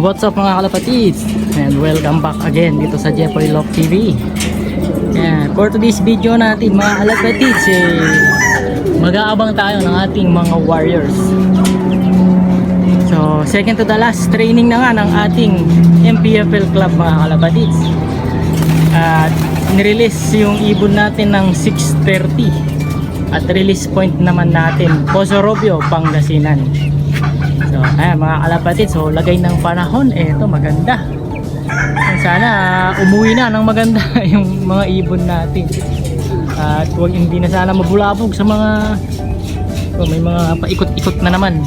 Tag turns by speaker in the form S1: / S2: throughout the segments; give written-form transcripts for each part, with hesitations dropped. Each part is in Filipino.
S1: what's up mga kalapatids? And welcome back again dito sa Jeffery Lock TV. And for today's video natin mga kalapatids, mag-aabang tayo ng ating mga warriors. So second to the last training na nga ng ating MPFL club mga kalapatids. At nirelease yung ibon natin ng 6:30. At release point naman natin Poso Robio, Pangasinan. So ayan mga kalapatid, so lagay ng panahon, eto maganda. Sana umuwi na ng maganda yung mga ibon natin. At huwag hindi na sana mabulabog sa mga may mga paikot-ikot na naman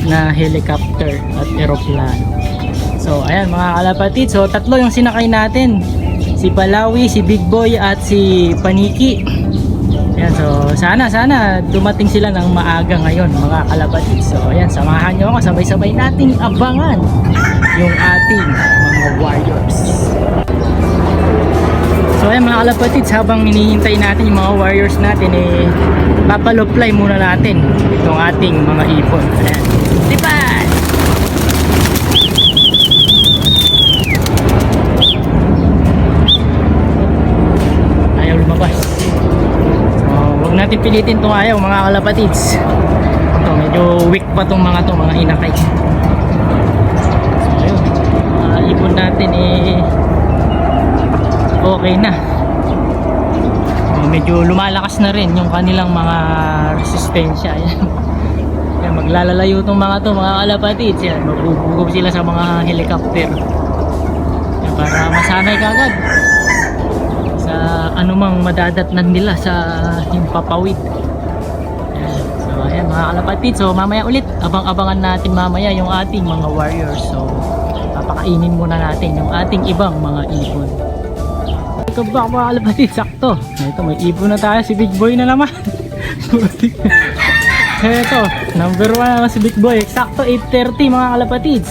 S1: na helicopter at aeroplano. So ayan mga kalapatid, so tatlo yung sinakay natin. Si Palawi, si Big Boy at si Paniki. Ayan, so sana dumating sila ng maaga ngayon mga kalapatid. So ayan, samahan nyo ako, sabay-sabay nating abangan yung ating mga warriors. So ayan mga kalapatid, habang hinihintay natin yung mga warriors natin, papaloplay muna natin itong ating mga ipon. Ayan, lipat! Ayaw lumabas. Natin pilitin itong ayaw mga kalapatids. Ito, medyo weak pa itong mga inakay. So ayun, mga ibon natin okay na. So, medyo lumalakas na rin yung kanilang mga resistensya. Ayan, maglalalayo itong mga kalapatids. Yan, magbubugog sila sa mga helicopter. Yan, para masanay kagad anumang madadatnan nila sa himpapawid. So ayan mga kalapatid, so mamaya ulit abang-abangan natin mamaya yung ating mga warriors. So papakainin muna natin yung ating ibang mga ibon. Ito ba mga kalapatid, sakto ito, may ibon na tayo, si Big Boy na naman. Ito, number 1 na si Big Boy, sakto 8:30 mga kalapatids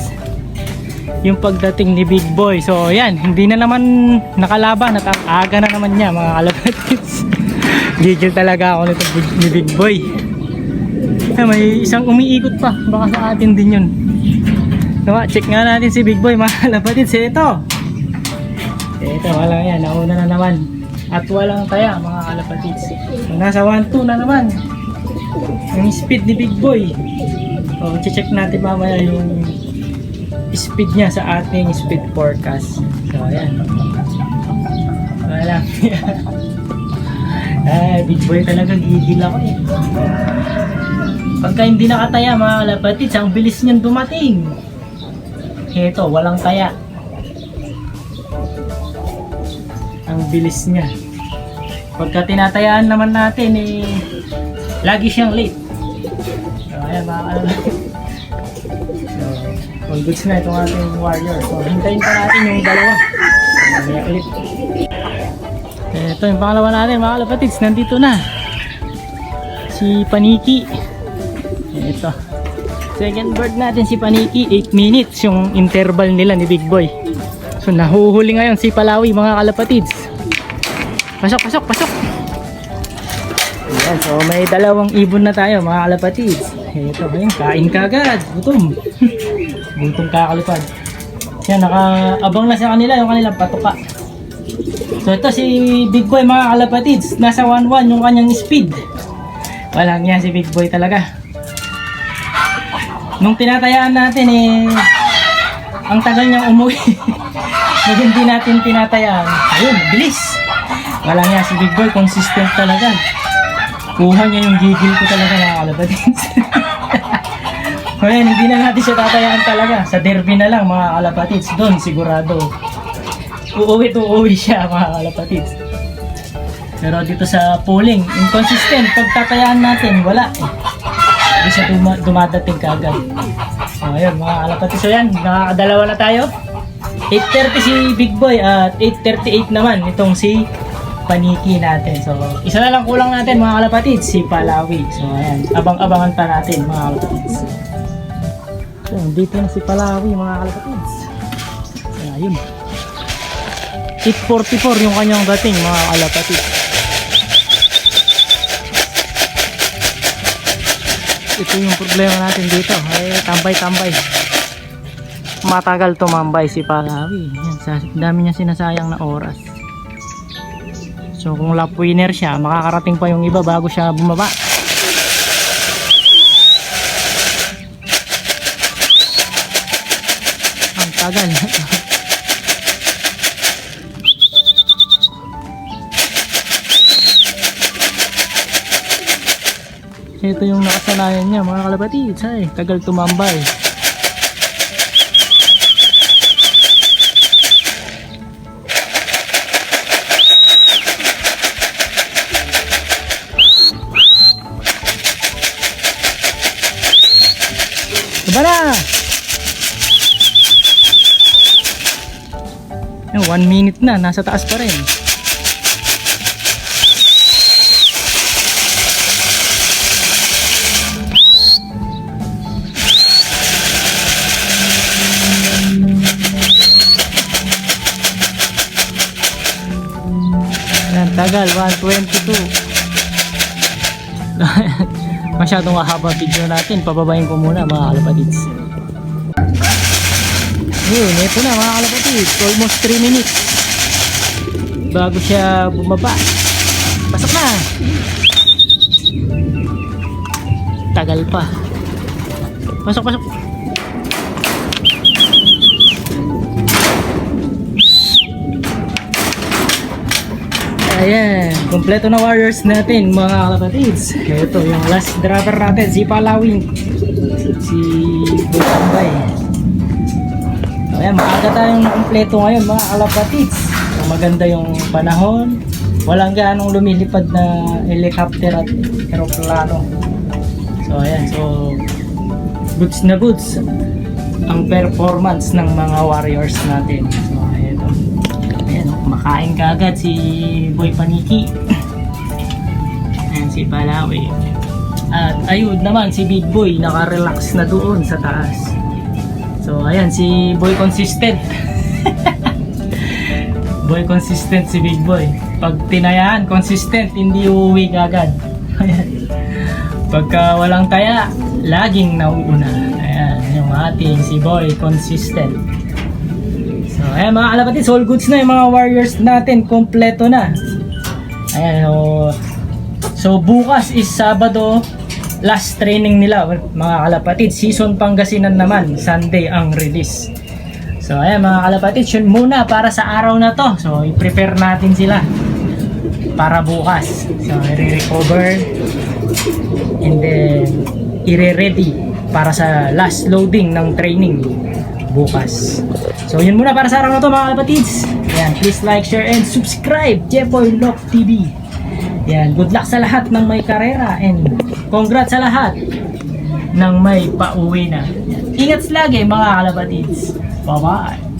S1: yung pagdating ni Big Boy. So yan, hindi na naman nakalaban at aga na naman niya mga kalapatids. Gigil talaga ako nito ni Big Boy. May isang umiikot pa, baka sa atin din yun. Diba? Check nga natin si Big Boy mga kalapatids. Ito wala yan, nauna na naman at walang taya mga kalapatids. So, nasa 1-2 na naman yung speed ni Big Boy. So check natin mamaya yung speed niya sa ating speed forecast. So ayan, wala. Big Boy talaga, gigil ako pagka hindi nakataya mga kalapatids. Ang bilis niyan dumating. Ito, walang taya, ang bilis niya. Pagka tinatayaan naman natin lagi siyang late. So ayan mga kalapatids, all goods na itong ating warrior. So hintayin pa natin yung dalawa. Ulit. Ito yung pangalawa natin mga kalapatids, nandito na si Paniki. Ito, second bird natin si Paniki. 8 minutes yung interval nila ni Big Boy. So nahuhuli ngayon si Palawi mga kalapatids. Pasok. Ayan, so may dalawang ibon na tayo mga kalapatids. Ito, ayun, kain kagad, gutom. Gutom kakalipad. Yan, nakaabang na sa kanila yung kanilang patuka. So ito si Big Boy mga kalapatids, nasa 1-1 yung kanyang speed. Walang yan si Big Boy talaga. Nung tinatayaan natin ang tagal niyang umuwi. Nung hindi natin tinatayaan, ayun, bilis. Walang yan si Big Boy, consistent talaga. Kuha niya yung gigil ko talaga mga kalapatids. Ngayon, hindi na natin siya tatayaan talaga. Sa derby na lang mga kalapatids. Doon sigurado uuwi siya mga kalapatids. Pero dito sa polling, inconsistent. Pag tatayaan natin, wala hindi siya dumadating kagad. So ayun mga kalapatids. So yan, nakakadalawa na tayo. 8:30 si Big Boy at 8:38 naman itong si Paniki natin. So isa na lang kulang natin mga kalapatids, si Palawi. So ayan, abang-abangan pa natin mga kalapatids. So, dito na si Palawi mga kalapatids. Ayun, 8:44 yung kanyang dating mga kalapatids. Ito yung problema natin dito, tambay-tambay. matagal tumambay si Palawi. Yan, dami niya sinasayang na oras. So kung lap winner siya, makakarating pa yung iba bago siya bumaba. Ang tagal. Ito yung nakasanayan niya mga kalapatids. Ay, tagal tumambay. Diba na? 1 minute na, nasa taas pa rin. Tagal, 1:22. Masyadong mahaba video natin. Pababayin ko muna mga kalapatids. Yun, ito na mga kalapatids. Almost 3 minutes bago siya bumaba. Pasok na. Tagal pa. Pasok, pasok. Ayan, kompleto na warriors natin mga kalapatids. Ito yung last driver natin, si Palawing, si Butambay. So, ayan, maaga tayong nakompleto ngayon mga kalapatids. So, maganda yung panahon, walang gaanong lumilipad na helicopter at aeroplano. So ayan, so goods na goods ang performance ng mga warriors natin. So ito, ayan, kumakain kaagad si Boy Paniki. Ayan si Palawi. At ayun naman si Big Boy, naka-relax na doon sa taas. So ayan si Boy Consistent. Boy Consistent si Big Boy. Pag tinayaan, consistent, hindi uuwi agad. Ayan. Pagka walang taya, laging nauuna. Ayan, yung ating si Boy Consistent. So ayan mga kalapatids, all goods na yung mga warriors natin, kompleto na. Ayan, so bukas is Sabado, last training nila mga kalapatids. Season Pangasinan naman, Sunday ang release. So ayan mga kalapatids, yun muna para sa araw na to. So i-prepare natin sila para bukas. So i-recover and then i-ready para sa last loading ng training bukas. So yun muna para sa araw na to mga kalapatids. Ayan, please like, share and subscribe Jeffoy Loc TV. Ayan, good luck sa lahat ng may karera and congrats sa lahat ng may pauwi na. Ingat lagi mga kalapatids. Bye bye.